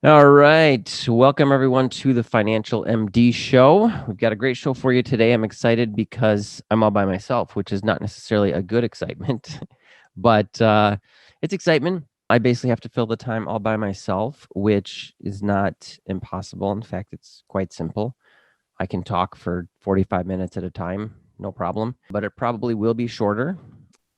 All right. Welcome, everyone, to the Financial MD show. We've got a great show for you today. I'm excited because I'm all by myself, which is not necessarily a good excitement, but it's excitement. I basically have to fill the time all by myself, which is not impossible. In fact, it's quite simple. I can talk for 45 minutes at a time, no problem, but it probably will be shorter.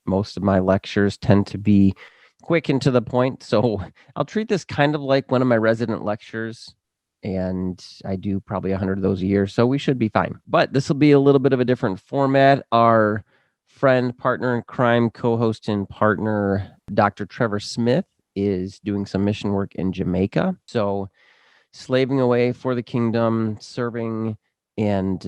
Most of my lectures tend to be quick and to the point. So I'll treat this kind of like one of my resident lectures. And I do probably 100 of those a year. So we should be fine. But this will be a little bit of a different format. Our friend, partner in crime, co host, and partner, Dr. Trevor Smith, is doing some mission work in Jamaica. So slaving away for the kingdom, serving, and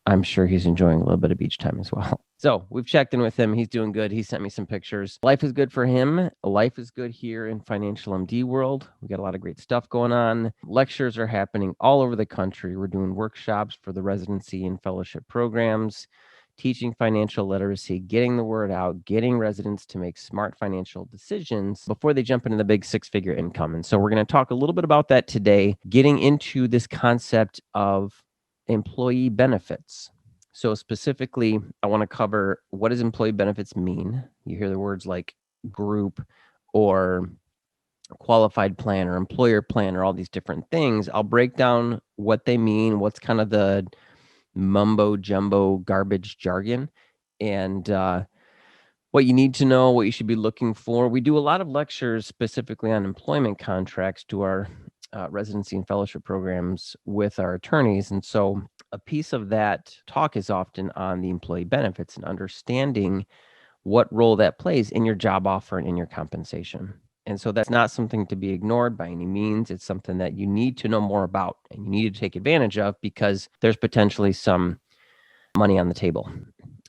I'm sure he's enjoying a little bit of beach time as well. So we've checked in with him. He's doing good. He sent me some pictures. Life is good for him. Life is good here in Financial MD world. We got a lot of great stuff going on. Lectures are happening all over the country. We're doing workshops for the residency and fellowship programs, teaching financial literacy, getting the word out, getting residents to make smart financial decisions before they jump into the big six-figure income. And so we're going to talk a little bit about that today, getting into this concept of employee benefits. So specifically, I want to cover, what does employee benefits mean? You hear the words like group or qualified plan or employer plan or all these different things. I'll break down what they mean, what's kind of the mumbo jumbo garbage jargon, and what you need to know, what you should be looking for. We do a lot of lectures specifically on employment contracts to our residency and fellowship programs with our attorneys. And so a piece of that talk is often on the employee benefits and understanding what role that plays in your job offer and in your compensation. And so that's not something to be ignored by any means. It's something that you need to know more about and you need to take advantage of because there's potentially some money on the table.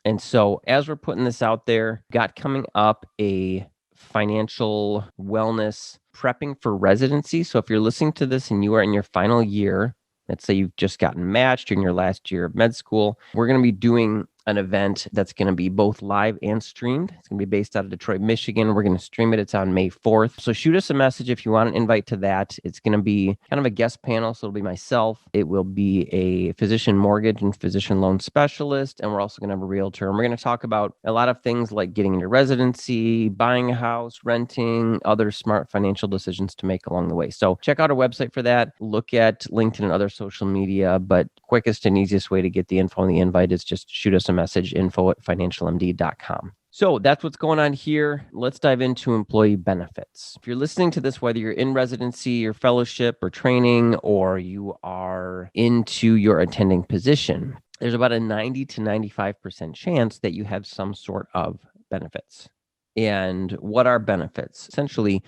And so as we're putting this out there, got coming up a financial wellness prepping for residency. So if you're listening to this and you are in your final year, let's say you've just gotten matched, you're in your last year of med school, we're going to be doing an event that's going to be both live and streamed. It's going to be based out of Detroit, Michigan. We're going to stream it. It's on May 4th. So shoot us a message if you want an invite to that. It's going to be kind of a guest panel. So it'll be myself. It will be a physician mortgage and physician loan specialist. And we're also going to have a realtor. And we're going to talk about a lot of things like getting into residency, buying a house, renting, other smart financial decisions to make along the way. So check out our website for that. Look at LinkedIn and other social media. But quickest and easiest way to get the info on the invite is just shoot us a message, info@financialmd.com. So that's what's going on here. Let's dive into employee benefits. If you're listening to this, whether you're in residency or fellowship or training, or you are into your attending position, there's about a 90 to 95% chance that you have some sort of benefits. And what are benefits? Essentially,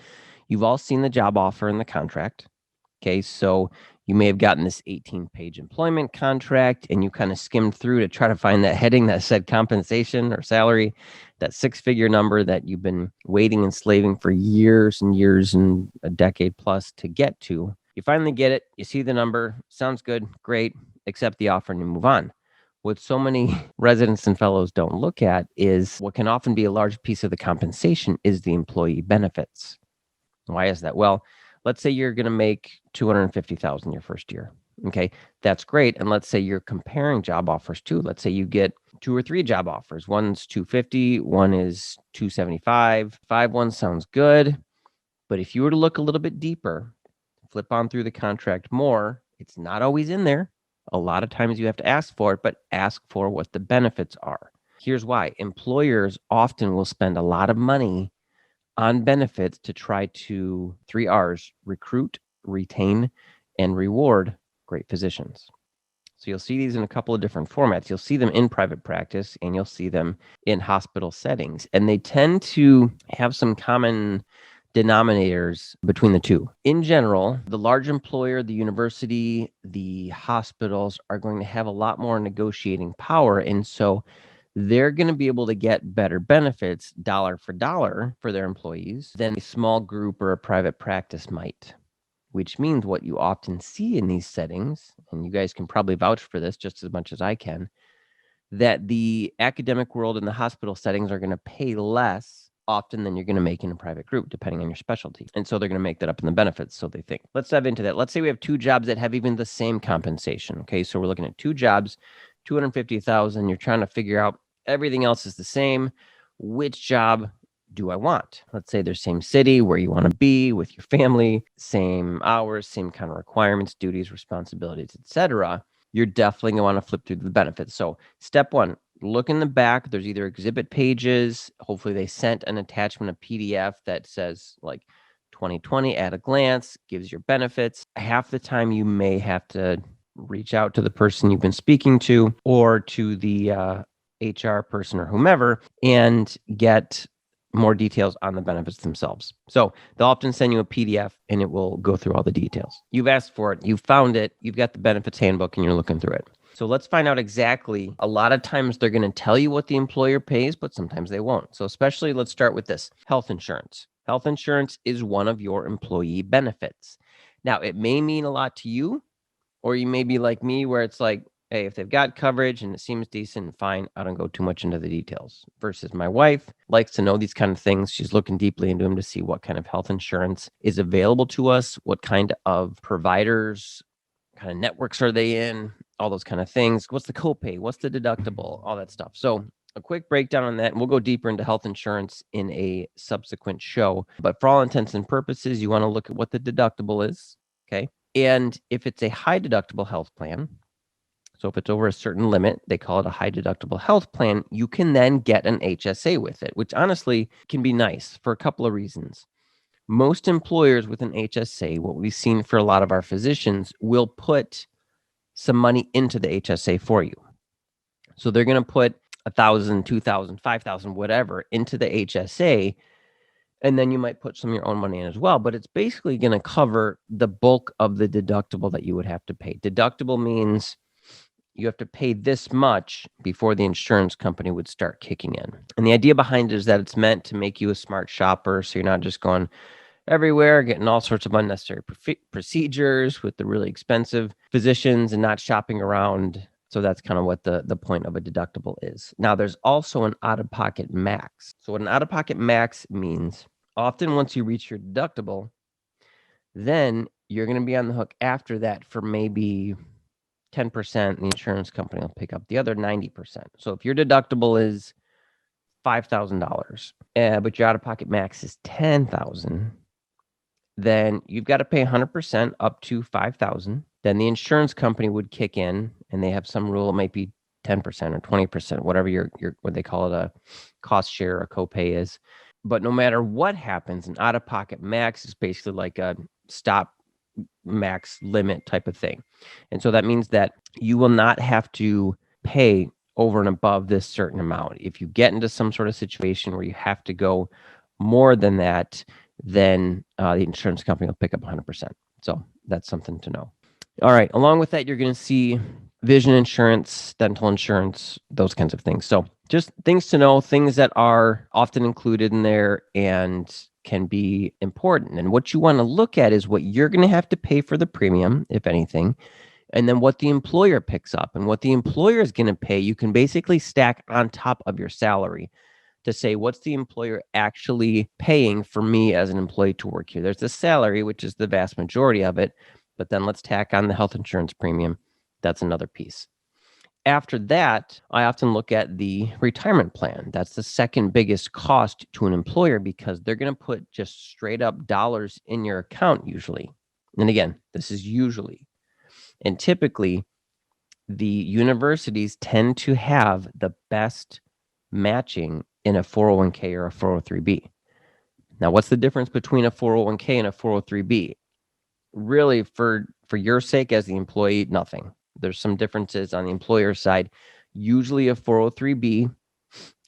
you've all seen the job offer and the contract. Okay, so you may have gotten this 18-page employment contract and you kind of skimmed through to try to find that heading that said compensation or salary, that six-figure number that you've been waiting and slaving for years and years and a decade plus to get to. You finally get it. You see the number. Sounds good. Great. Accept the offer and you move on. What so many residents and fellows don't look at is what can often be a large piece of the compensation is the employee benefits. Why is that? Well, let's say you're going to make $250,000 your first year. Okay, that's great. And let's say you're comparing job offers too. Let's say you get 2 or 3 job offers. One's 250, one is 275. 5-1 sounds good. But if you were to look a little bit deeper, flip on through the contract more, it's not always in there. A lot of times you have to ask for it, but ask for what the benefits are. Here's why. Employers often will spend a lot of money on benefits to try to 3 R's: recruit, retain, and reward great physicians. So you'll see these in a couple of different formats. You'll see them in private practice and you'll see them in hospital settings. And they tend to have some common denominators between the two. In general, the large employer, the university, the hospitals are going to have a lot more negotiating power. And so they're going to be able to get better benefits dollar for dollar for their employees than a small group or a private practice might, which means what you often see in these settings, and you guys can probably vouch for this just as much as I can, that the academic world and the hospital settings are going to pay less often than you're going to make in a private group, depending on your specialty. And so they're going to make that up in the benefits, so they think. Let's dive into that. Let's say we have two jobs that have even the same compensation. Okay, so we're looking at two jobs, 250,000. You're trying to figure out everything else is the same. Which job do I want? Let's say they're same city, where you want to be with your family, same hours, same kind of requirements, duties, responsibilities, etc. You're definitely going to want to flip through the benefits. So step one, look in the back. There's either exhibit pages. Hopefully they sent an attachment, a PDF that says like 2020 at a glance, gives your benefits. Half the time you may have to reach out to the person you've been speaking to or to the HR person or whomever and get more details on the benefits themselves. So they'll often send you a PDF and it will go through all the details. You've asked for it, you've found it, you've got the benefits handbook and you're looking through it. So let's find out exactly. A lot of times they're going to tell you what the employer pays, but sometimes they won't. So especially let's start with this, health insurance. Health insurance is one of your employee benefits. Now, it may mean a lot to you, or you may be like me where it's like, hey, if they've got coverage and it seems decent, fine, I don't go too much into the details. Versus my wife likes to know these kind of things. She's looking deeply into them to see what kind of health insurance is available to us, what kind of providers, kind of networks are they in, all those kind of things. What's the copay? What's the deductible? All that stuff. So a quick breakdown on that, and we'll go deeper into health insurance in a subsequent show. But for all intents and purposes, you want to look at what the deductible is, okay? And if it's a high deductible health plan, so if it's over a certain limit, they call it a high deductible health plan, you can then get an HSA with it, which honestly can be nice for a couple of reasons. Most employers with an HSA, what we've seen for a lot of our physicians, will put some money into the HSA for you. So they're going to put 1,000, 2,000, 5,000, whatever into the HSA. And then you might put some of your own money in as well, but it's basically going to cover the bulk of the deductible that you would have to pay. Deductible means you have to pay this much before the insurance company would start kicking in. And the idea behind it is that it's meant to make you a smart shopper. So you're not just going everywhere, getting all sorts of unnecessary procedures with the really expensive physicians and not shopping around. So that's kind of what the point of a deductible is. Now, there's also an out-of-pocket max. So what an out-of-pocket max means, often once you reach your deductible, then you're going to be on the hook after that for maybe 10%, and the insurance company will pick up the other 90%. So if your deductible is $5,000, but your out-of-pocket max is $10,000, then you've got to pay 100% up to $5,000. Then the insurance company would kick in, and they have some rule. It might be 10% or 20%, whatever your what they call it, a cost share or copay is. But no matter what happens, an out-of-pocket max is basically like a stop max limit type of thing. And so that means that you will not have to pay over and above this certain amount. If you get into some sort of situation where you have to go more than that, then the insurance company will pick up 100%. So that's something to know. All right. Along with that, you're going to see vision insurance, dental insurance, those kinds of things. So just things to know, things that are often included in there and can be important. And what you want to look at is what you're going to have to pay for the premium, if anything, and then what the employer picks up. And what the employer is going to pay, you can basically stack on top of your salary to say, what's the employer actually paying for me as an employee to work here? There's the salary, which is the vast majority of it, but then let's tack on the health insurance premium. That's another piece. After that, I often look at the retirement plan. That's the second biggest cost to an employer because they're going to put just straight up dollars in your account usually. And again, this is usually. And typically, the universities tend to have the best matching in a 401k or a 403b. Now, what's the difference between a 401k and a 403b? Really, for your sake as the employee, nothing. There's some differences on the employer side. Usually a 403b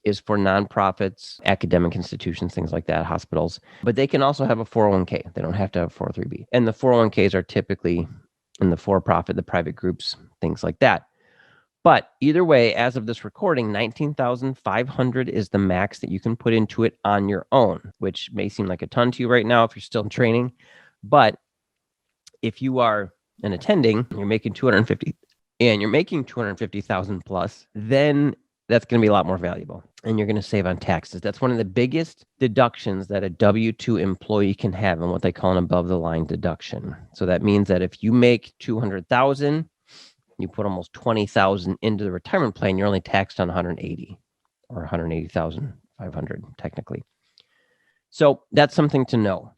is for nonprofits, academic institutions, things like that, hospitals. But they can also have a 401k. They don't have to have a 403b. And the 401ks are typically in the for-profit, the private groups, things like that. But either way, as of this recording, $19,500 is the max that you can put into it on your own, which may seem like a ton to you right now if you're still in training. But if you are an attending, you're making 250 and you're making 250,000 plus, then that's going to be a lot more valuable, and you're going to save on taxes. That's one of the biggest deductions that a W-2 employee can have, and what they call an above the line deduction. So that means that if you make $200,000, you put almost $20,000 into the retirement plan, you're only taxed on 180 or 180,500 technically. So that's something to know.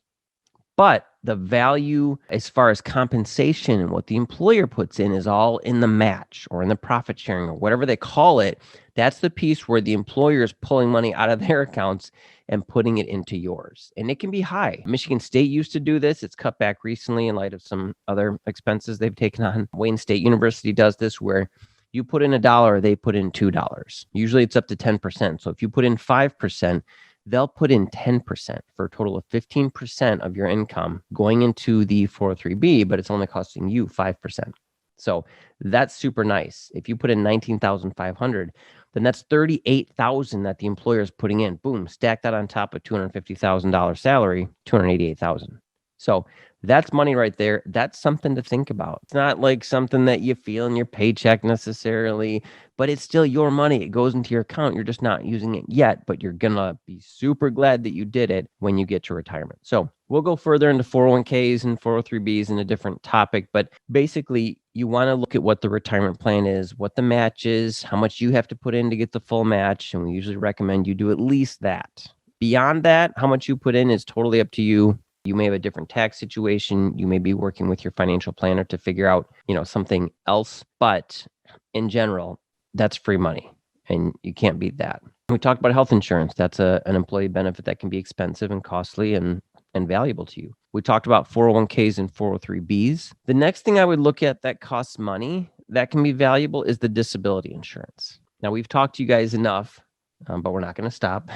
But the value as far as compensation and what the employer puts in is all in the match or in the profit sharing or whatever they call it. That's the piece where the employer is pulling money out of their accounts and putting it into yours. And it can be high. Michigan State used to do this. It's cut back recently in light of some other expenses they've taken on. Wayne State University does this where you put in $1, they put in $2. Usually it's up to 10%. So if you put in 5%, they'll put in 10% for a total of 15% of your income going into the 403B, but it's only costing you 5%. So that's super nice. If you put in 19,500, then that's 38,000 that the employer is putting in. Boom, stack that on top of $250,000 salary, 288,000. So that's money right there. That's something to think about. It's not like something that you feel in your paycheck necessarily, but it's still your money. It goes into your account. You're just not using it yet, but you're going to be super glad that you did it when you get to retirement. So we'll go further into 401ks and 403bs in a different topic, but basically you want to look at what the retirement plan is, what the match is, how much you have to put in to get the full match. And we usually recommend you do at least that. Beyond that, how much you put in is totally up to you. You may have a different tax situation. You may be working with your financial planner to figure out, something else. But in general, that's free money and you can't beat that. We talked about health insurance. That's an employee benefit that can be expensive and costly and valuable to you. We talked about 401ks and 403bs. The next thing I would look at that costs money that can be valuable is the disability insurance. Now, we've talked to you guys enough, but we're not going to stop,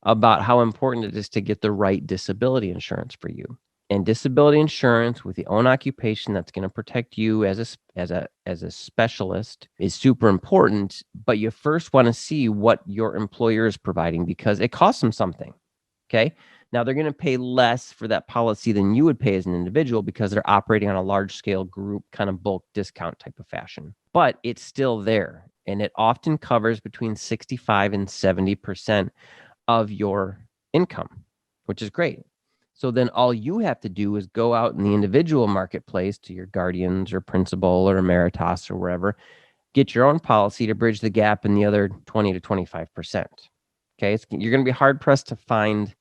about how important it is to get the right disability insurance for you. And disability insurance with your own occupation that's going to protect you as a specialist is super important. But you first want to see what your employer is providing because it costs them something. Okay. Now they're going to pay less for that policy than you would pay as an individual because they're operating on a large scale group kind of bulk discount type of fashion. But it's still there. And it often covers between 65 and 70% of your income, which is great. So then all you have to do is go out in the individual marketplace to your Guardians or Principal or Emeritus or wherever, get your own policy to bridge the gap in the other 20 to 25%. Okay, you're going to be hard pressed to find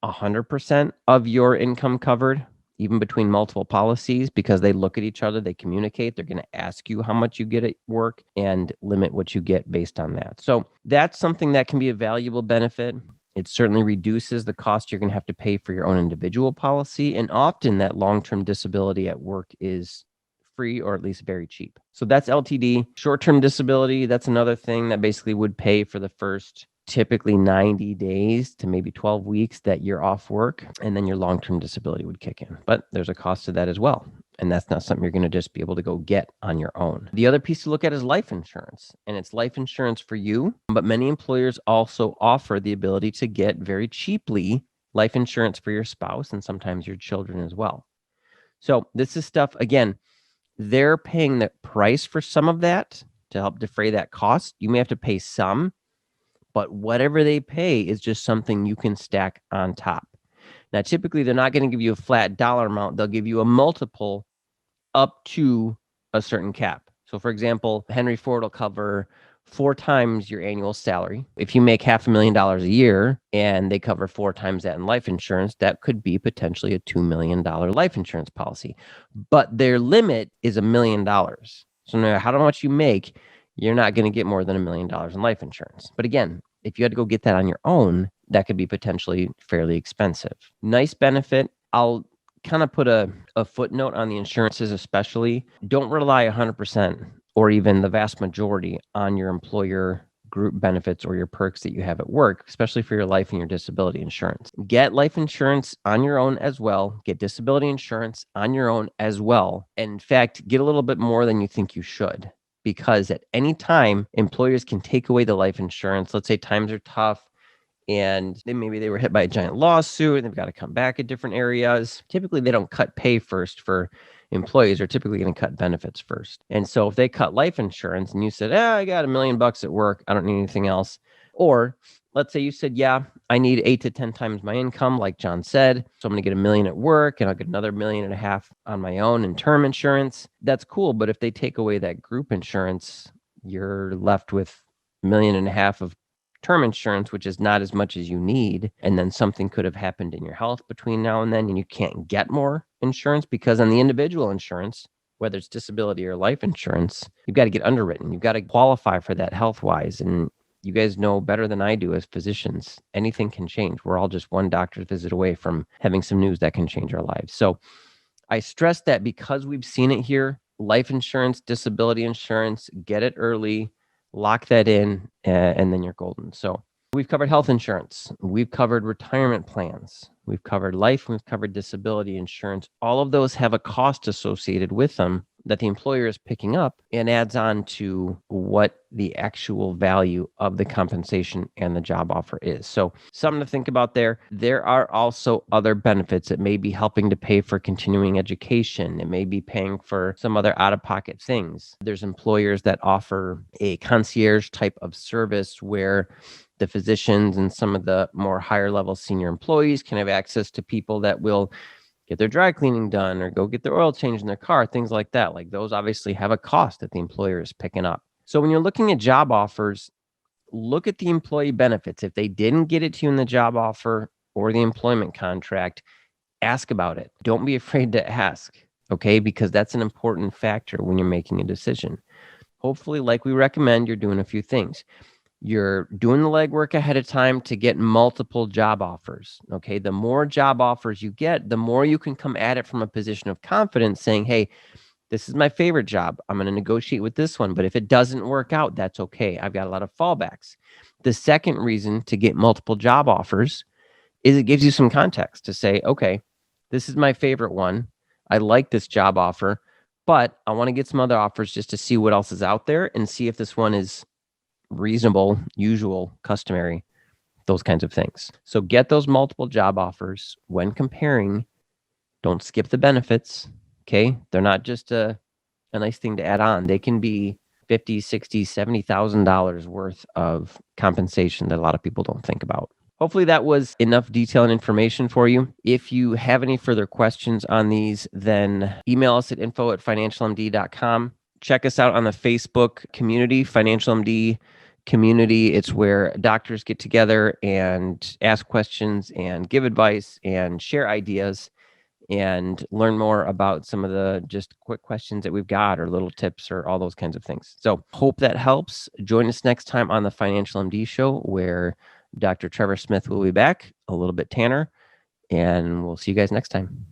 100% of your income covered, even between multiple policies, because they look at each other, they communicate, they're going to ask you how much you get at work and limit what you get based on that. So that's something that can be a valuable benefit. It certainly reduces the cost you're going to have to pay for your own individual policy. And often that long-term disability at work is free or at least very cheap. So that's LTD. Short-term disability, that's another thing that basically would pay for the first typically 90 days to maybe 12 weeks that you're off work, and then your long-term disability would kick in. But there's a cost to that as well. And that's not something you're going to just be able to go get on your own. The other piece to look at is life insurance, and it's life insurance for you. But many employers also offer the ability to get very cheaply life insurance for your spouse and sometimes your children as well. So this is stuff, again, they're paying the price for some of that to help defray that cost. You may have to pay some, but whatever they pay is just something you can stack on top. Now, typically, they're not going to give you a flat dollar amount. They'll give you a multiple up to a certain cap. So, for example, Henry Ford will cover 4 times your annual salary. If you make $500,000 a year and they cover 4 times that in life insurance, that could be potentially a $2 million life insurance policy. But their limit is $1 million. So no matter how much you make, you're not going to get more than $1 million in life insurance. But again, if you had to go get that on your own, that could be potentially fairly expensive. Nice benefit. I'll kind of put a footnote on the insurances, especially. Don't rely 100% or even the vast majority on your employer group benefits or your perks that you have at work, especially for your life and your disability insurance. Get life insurance on your own as well. Get disability insurance on your own as well. And in fact, get a little bit more than you think you should. Because at any time, employers can take away the life insurance. Let's say times are tough and maybe they were hit by a giant lawsuit and they've got to come back at different areas. Typically, they don't cut pay first for employees are typically going to cut benefits first. And so if they cut life insurance and you said, I got $1 million at work, I don't need anything else. Or let's say you said, yeah, I need 8 to 10 times my income, like John said. So I'm going to get $1 million at work and I'll get another $1.5 million on my own in term insurance. That's cool. But if they take away that group insurance, you're left with $1.5 million of term insurance, which is not as much as you need. And then something could have happened in your health between now and then, and you can't get more insurance because on the individual insurance, whether it's disability or life insurance, you've got to get underwritten. You've got to qualify for that health-wise. And you guys know better than I do as physicians, anything can change. We're all just one doctor's visit away from having some news that can change our lives. So I stress that because we've seen it here, life insurance, disability insurance, get it early, lock that in, and then you're golden. So we've covered health insurance. We've covered retirement plans. We've covered life. We've covered disability insurance. All of those have a cost associated with them that the employer is picking up and adds on to what the actual value of the compensation and the job offer is. So something to think about there. There are also other benefits. It may be helping to pay for continuing education. It may be paying for some other out-of-pocket things. There's employers that offer a concierge type of service where the physicians and some of the more higher level senior employees can have access to people that will get their dry cleaning done or go get their oil changed in their car, things like that. Like those obviously have a cost that the employer is picking up. So when you're looking at job offers, look at the employee benefits. If they didn't get it to you in the job offer or the employment contract, ask about it. Don't be afraid to ask, okay? Because that's an important factor when you're making a decision. Hopefully, like we recommend, you're doing a few things. You're doing the legwork ahead of time to get multiple job offers. Okay. The more job offers you get, the more you can come at it from a position of confidence saying, hey, this is my favorite job. I'm going to negotiate with this one. But if it doesn't work out, that's okay. I've got a lot of fallbacks. The second reason to get multiple job offers is it gives you some context to say, okay, this is my favorite one. I like this job offer, but I want to get some other offers just to see what else is out there and see if this one is reasonable, usual, customary, those kinds of things. So get those multiple job offers when comparing. Don't skip the benefits. Okay. They're not just a nice thing to add on. They can be $50,000, $60,000, $70,000 worth of compensation that a lot of people don't think about. Hopefully that was enough detail and information for you. If you have any further questions on these, then email us at info@financialmd.com. Check us out on the Facebook community, FinancialMD community. It's where doctors get together and ask questions and give advice and share ideas and learn more about some of the just quick questions that we've got or little tips or all those kinds of things. So hope that helps. Join us next time on the Financial MD Show where Dr. Trevor Smith will be back, a little bit tanner, and we'll see you guys next time.